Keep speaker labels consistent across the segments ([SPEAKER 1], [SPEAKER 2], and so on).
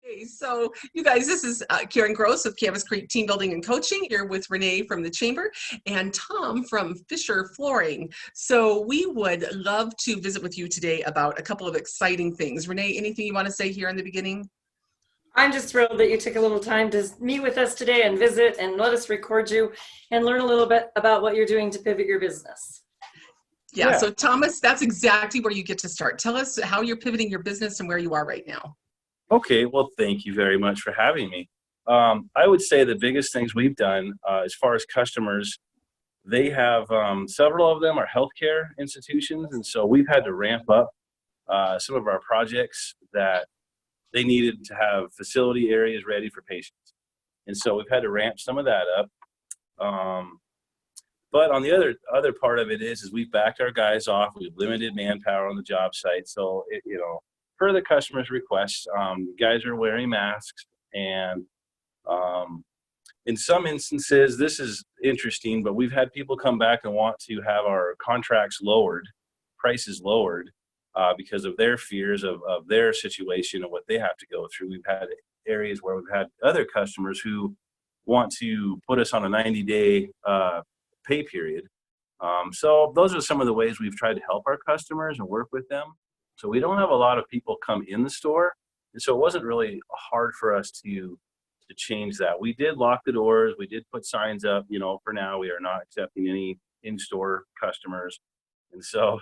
[SPEAKER 1] Hey, so you guys, this is Karen Grosz of Campus Creek Team Building and Coaching here with Rene from the Chamber and Tom from Fischer Flooring. So we would love to visit with you today about a couple of exciting things. Rene, anything you want to say here in the beginning?
[SPEAKER 2] I'm just thrilled that you took a little time to meet with us today and visit and let us record you and learn a little bit about what you're doing to pivot your business.
[SPEAKER 1] Yeah, so Thomas, that's exactly where you get to start. Tell us how you're pivoting your business and where you are right now.
[SPEAKER 3] Okay, well, thank you very much for having me. I would say the biggest things we've done as far as customers, they have several of them are healthcare institutions, and so we've had to ramp up some of our projects that they needed to have facility areas ready for patients. And so we've had to ramp some of that up. But on the other part of it is we've backed our guys off. We've limited manpower on the job site. So, per the customer's requests, guys are wearing masks. And in some instances, this is interesting, but we've had people come back and want to have our contracts lowered, prices lowered, because of their fears of their situation and what they have to go through. We've had areas where we've had other customers who want to put us on a 90-day pay period. So those are some of the ways we've tried to help our customers and work with them. So we don't have a lot of people come in the store. And so it wasn't really hard for us to change that. We did lock the doors. We did put signs up, for now we are not accepting any in-store customers. And so,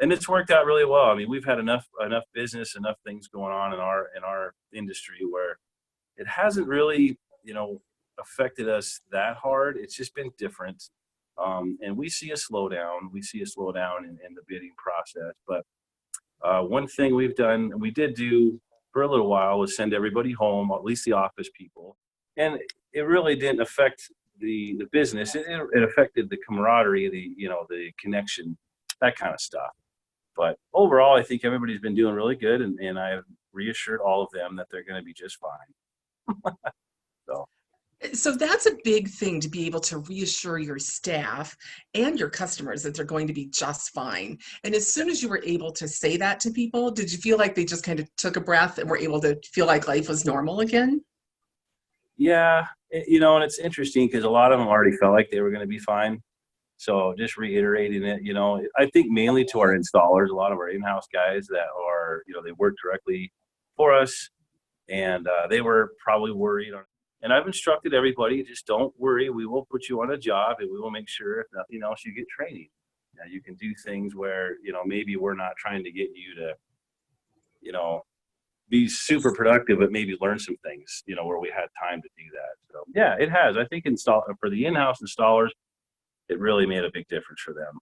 [SPEAKER 3] and it's worked out really well. I mean, we've had enough business, enough things going on in our industry where it hasn't really, affected us that hard. It's just been different. And we see a slowdown. We see a slowdown in the bidding process. But one thing we did do for a little while was send everybody home, at least the office people. And it really didn't affect the business. It affected the camaraderie, the connection, that kind of stuff. But overall, I think everybody's been doing really good, and I've reassured all of them that they're going to be just fine.
[SPEAKER 1] So that's a big thing, to be able to reassure your staff and your customers that they're going to be just fine. And as soon as you were able to say that to people, did you feel like they just kind of took a breath and were able to feel like life was normal again?
[SPEAKER 3] Yeah, and it's interesting because a lot of them already felt like they were going to be fine. So just reiterating it, I think mainly to our installers, a lot of our in-house guys that are, they work directly for us, and they were probably worried. And I've instructed everybody, just don't worry. We will put you on a job, and we will make sure, if nothing else, you get training. Now, you can do things where, maybe we're not trying to get you to, be super productive, but maybe learn some things, where we had time to do that. So yeah, it has. I think for the in-house installers, it really made a big difference for them.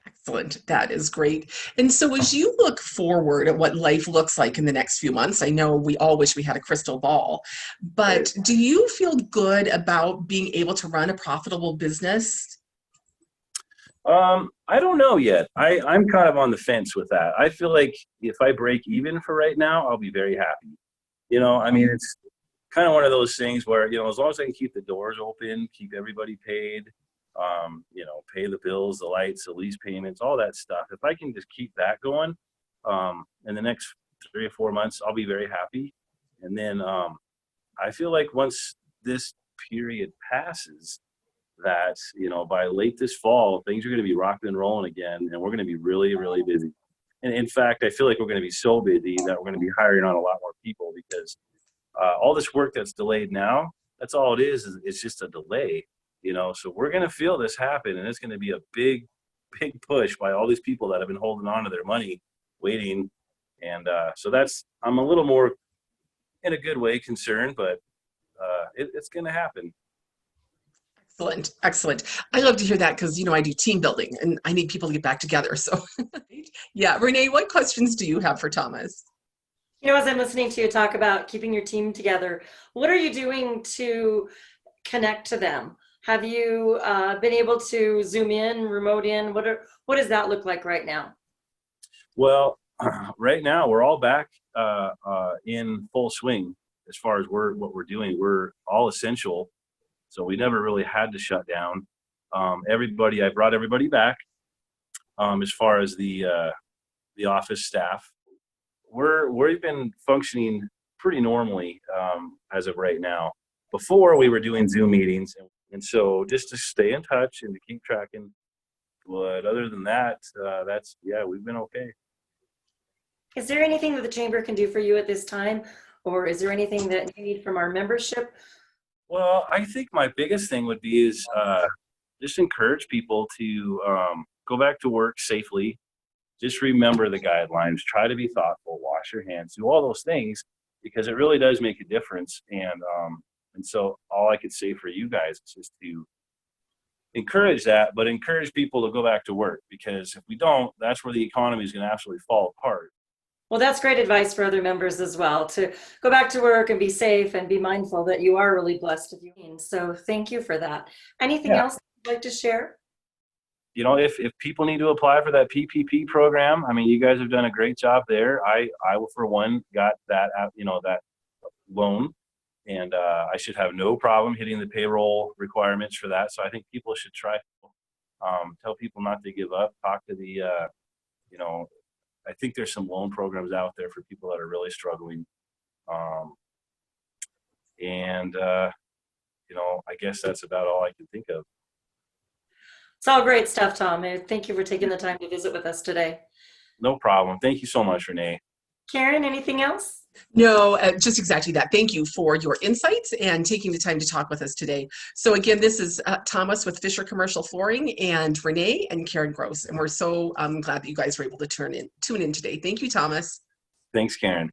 [SPEAKER 1] Excellent. That is great. And so as you look forward at what life looks like in the next few months, I know we all wish we had a crystal ball, but do you feel good about being able to run a profitable business?
[SPEAKER 3] I don't know yet. I'm kind of on the fence with that. I feel like if I break even for right now, I'll be very happy. I mean, it's kind of one of those things where, as long as I can keep the doors open, keep everybody paid, pay the bills, the lights, the lease payments, all that stuff. If I can just keep that going, in the next 3 or 4 months, I'll be very happy. And then I feel like once this period passes, that, by late this fall, things are going to be rocking and rolling again, and we're going to be really, really busy. And in fact, I feel like we're going to be so busy that we're going to be hiring on a lot more people because all this work that's delayed now, that's all it is it's just a delay. So we're going to feel this happen, and it's going to be a big, big push by all these people that have been holding on to their money, waiting. And so I'm a little more, in a good way, concerned, but it's going to happen.
[SPEAKER 1] Excellent. Excellent. I love to hear that because, I do team building and I need people to get back together. So yeah. Rene, what questions do you have for Thomas?
[SPEAKER 2] As I'm listening to you talk about keeping your team together, what are you doing to connect to them? Have you been able to zoom in, remote in? What does that look like right now?
[SPEAKER 3] Well, right now we're all back in full swing as far as what we're doing. We're all essential, so we never really had to shut down. I brought everybody back. As far as the office staff, we've been functioning pretty normally as of right now. Before, we were doing Zoom meetings, and so just to stay in touch and to keep tracking. But other than that, we've been okay.
[SPEAKER 2] Is there anything that the chamber can do for you at this time, or is there anything that you need from our membership?
[SPEAKER 3] Well, I think my biggest thing would be is just encourage people to go back to work safely. Just remember the guidelines. Try to be thoughtful. Wash your hands. Do all those things because it really does make a difference. And so all I could say for you guys is just to encourage that, but encourage people to go back to work, because if we don't, that's where the economy is going to absolutely fall apart.
[SPEAKER 2] Well, that's great advice for other members as well, to go back to work and be safe and be mindful that you are really blessed if you can. So thank you for that. Anything else you'd like to share?
[SPEAKER 3] You know, if people need to apply for that PPP program, I mean, you guys have done a great job there. I for one, got that, that loan, and I should have no problem hitting the payroll requirements for that. So I think people should try. Tell people not to give up. Talk to the, I think there's some loan programs out there for people that are really struggling. I guess that's about all I can think of.
[SPEAKER 2] It's all great stuff, Tom. Thank you for taking the time to visit with us today.
[SPEAKER 3] No problem. Thank you so much, Renee.
[SPEAKER 2] Karen, anything else?
[SPEAKER 1] No, just exactly that. Thank you for your insights and taking the time to talk with us today. So again, this is Thomas with Fischer Commercial Flooring, and Rene and Karen Grosz. And we're so glad that you guys were able to tune in today. Thank you, Thomas.
[SPEAKER 3] Thanks, Karen.